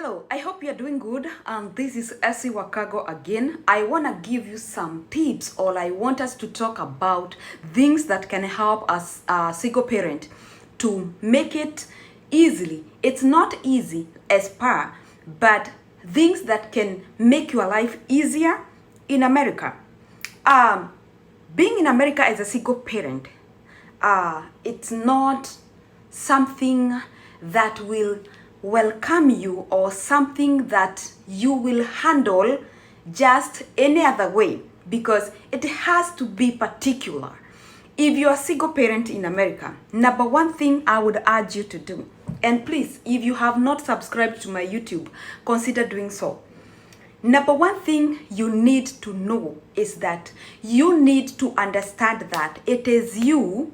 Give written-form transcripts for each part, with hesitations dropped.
Hello, I hope you're doing good. This is Essie Wakago again. I want to give you some tips, or I want us to talk about things that can help us, single parent, to make it easily. It's not easy as per, but things that can make your life easier in America. Being in America as a single parent, it's not something that will welcome you or something that you will handle just any other way, because it has to be particular. If you're a single parent in America, number one thing I would urge you to do, and please, if you have not subscribed to my YouTube, consider doing so. Number one thing you need to know is that you need to understand that it is you,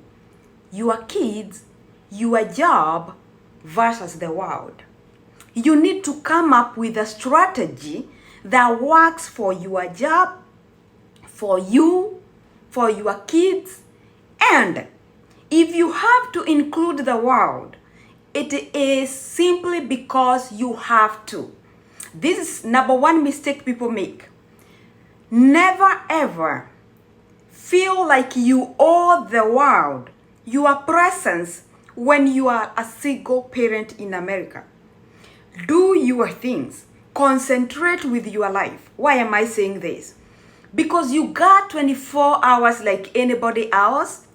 your kids, your job versus the world. You need to come up with a strategy that works for your job, for you, for your kids, and if you have to include the world, it is simply because you have to. This is number one mistake people make. Never ever feel like you owe the world your presence when you are a single parent in America. Do your things. Concentrate with your life. Why am I saying this? Because you got 24 hours like anybody else.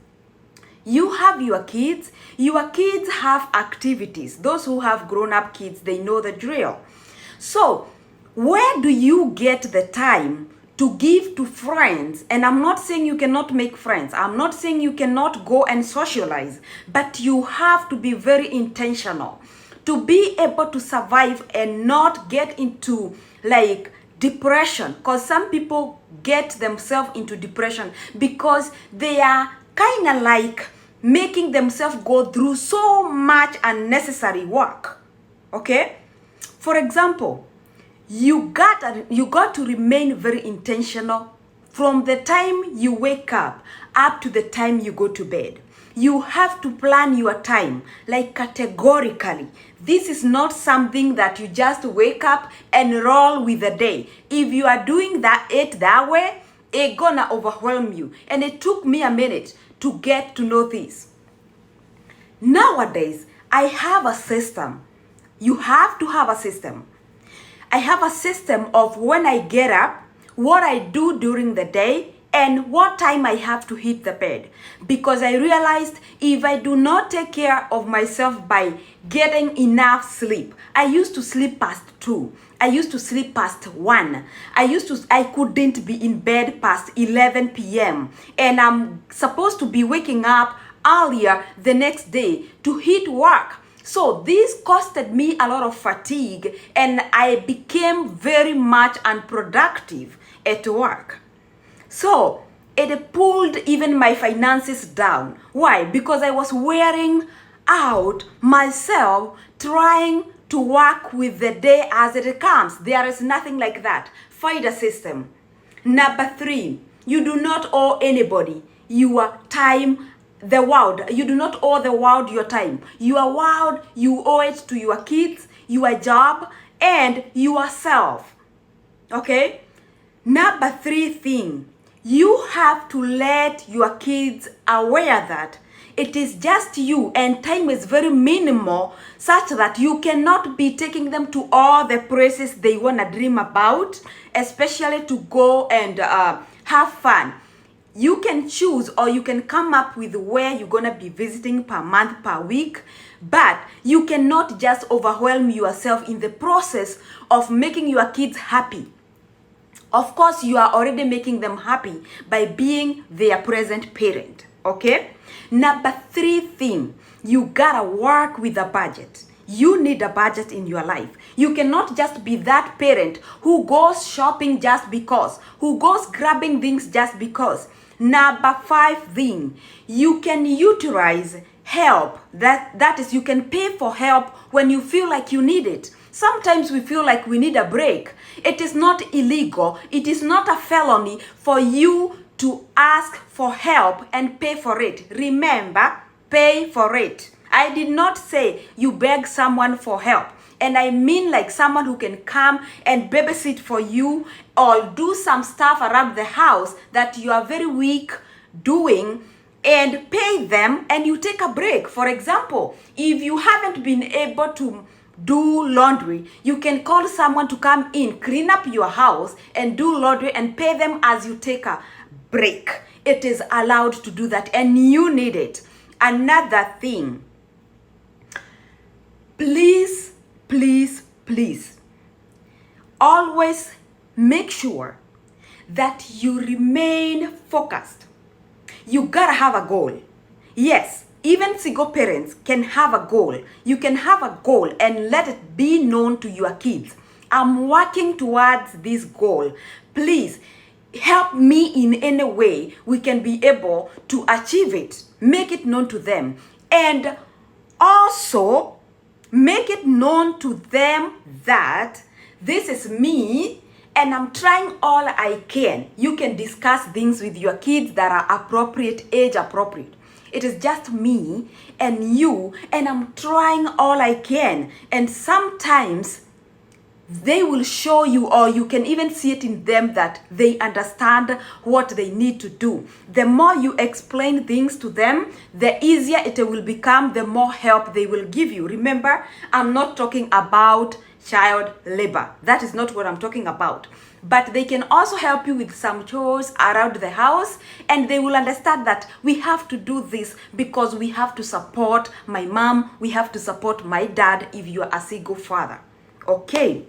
You have your kids. Your kids have activities. Those who have grown-up kids, they know the drill. So, where do you get the time to give to friends? And I'm not saying you cannot make friends. I'm not saying you cannot go and socialize. But you have to be very intentional to be able to survive and not get into like depression. Because some people get themselves into depression because they are kind of like making themselves go through so much unnecessary work. Okay? For example, you got to remain very intentional from the time you wake up to the time you go to bed. You have to plan your time, like categorically. This is not something that you just wake up and roll with the day. If you are doing that way, it's gonna overwhelm you. And it took me a minute to get to know this. Nowadays, I have a system. You have to have a system. I have a system of when I get up, what I do during the day, and what time I have to hit the bed. Because I realized if I do not take care of myself by getting enough sleep, I used to sleep past 2. I used to sleep past 1. I couldn't be in bed past 11 p.m. And I'm supposed to be waking up earlier the next day to hit work. So this costed me a lot of fatigue, and I became very much unproductive at work. So it pulled even my finances down. Why? Because I was wearing out myself trying to work with the day as it comes. There is nothing like that. Find a system. Number 3, you do not owe anybody your time. The world, you do not owe the world your time. Your world, you owe it to your kids, your job, and yourself. Okay? Number 3 thing, you have to let your kids aware that it is just you and time is very minimal, such that you cannot be taking them to all the places they want to dream about, especially to go and have fun. You can choose, or you can come up with where you're going to be visiting per month, per week, but you cannot just overwhelm yourself in the process of making your kids happy. Of course, you are already making them happy by being their present parent, okay? Number 3 thing, you gotta work with a budget. You need a budget in your life. You cannot just be that parent who goes shopping just because, who goes grabbing things just because. Number 5 thing, you can utilize help. That is, you can pay for help when you feel like you need it. Sometimes we feel like we need a break. It is not illegal. It is not a felony for you to ask for help and pay for it. Remember, pay for it. I did not say you beg someone for help. And I mean like someone who can come and babysit for you or do some stuff around the house that you are very weak doing, and pay them and you take a break. For example, if you haven't been able to do laundry, you can call someone to come in, clean up your house and do laundry, and pay them as you take a break. It is allowed to do that and you need it. Another thing, please, please, please, always make sure that you remain focused. You gotta have a goal. Yes, even single parents can have a goal. You can have a goal and let it be known to your kids. I'm working towards this goal. Please help me in any way we can be able to achieve it. Make it known to them. And also make it known to them that this is me and I'm trying all I can. You can discuss things with your kids that are appropriate, age appropriate. It is just me and you, and I'm trying all I can. And sometimes they will show you, or you can even see it in them, that they understand what they need to do. The more you explain things to them, the easier it will become, the more help they will give you. Remember, I'm not talking about child labor. That is not what I'm talking about. But they can also help you with some chores around the house, and they will understand that we have to do this because we have to support my mom, we have to support my dad if you are a single father. Okay.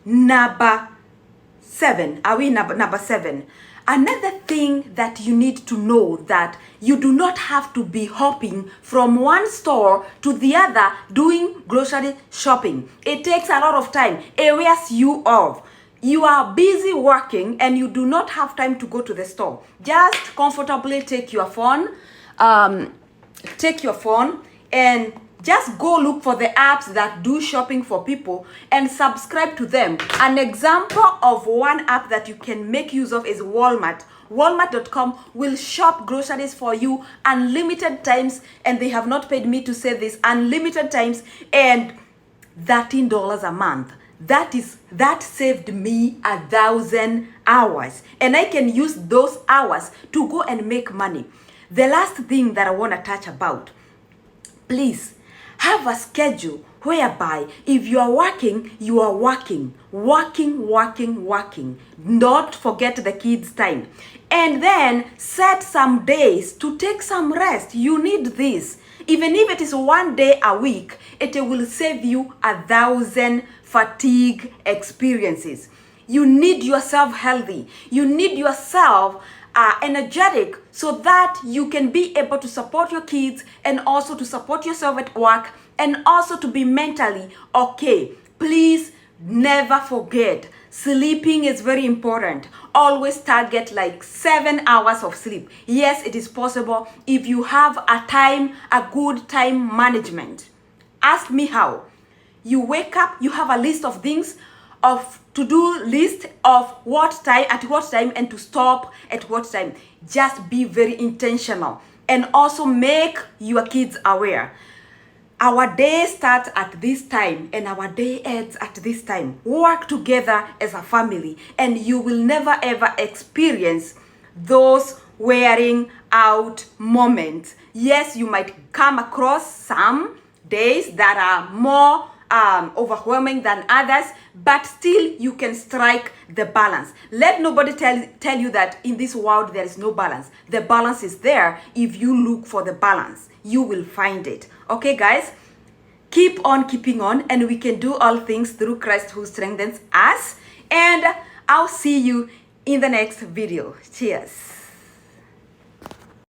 Number 7. Are we number 7? Another thing that you need to know, that you do not have to be hopping from one store to the other doing grocery shopping. It takes a lot of time. It wears you off. You are busy working and you do not have time to go to the store. Just comfortably take your phone and just go look for the apps that do shopping for people and subscribe to them. An example of one app that you can make use of is Walmart. Walmart.com will shop groceries for you unlimited times, and they have not paid me to say this, unlimited times, and $13 a month. That saved me 1,000 hours, and I can use those hours to go and make money. The last thing that I want to touch about, please have a schedule whereby if you are working, you are working. Don't forget the kids' time. And then set some days to take some rest. You need this. Even if it is one day a week, it will save you 1,000 fatigue experiences. You need yourself healthy. You need yourself energetic so that you can be able to support your kids and also to support yourself at work and also to be mentally okay. Please never forget, sleeping is very important. Always target like 7 hours of sleep. Yes, it is possible if you have a good time management. Ask me how. You wake up, you have a list of things, of to-do list of what time, at what time, and to stop at what time. Just be very intentional and also make your kids aware. Our day starts at this time and our day ends at this time. Work together as a family and you will never ever experience those wearing out moments. Yes, you might come across some days that are more overwhelming than others, but still you can strike the balance. Let nobody tell you that in this world there is no balance. The balance is there. If you look for the balance, you will find it. Okay, guys, keep on keeping on, and we can do all things through Christ who strengthens us. And I'll see you in the next video. Cheers.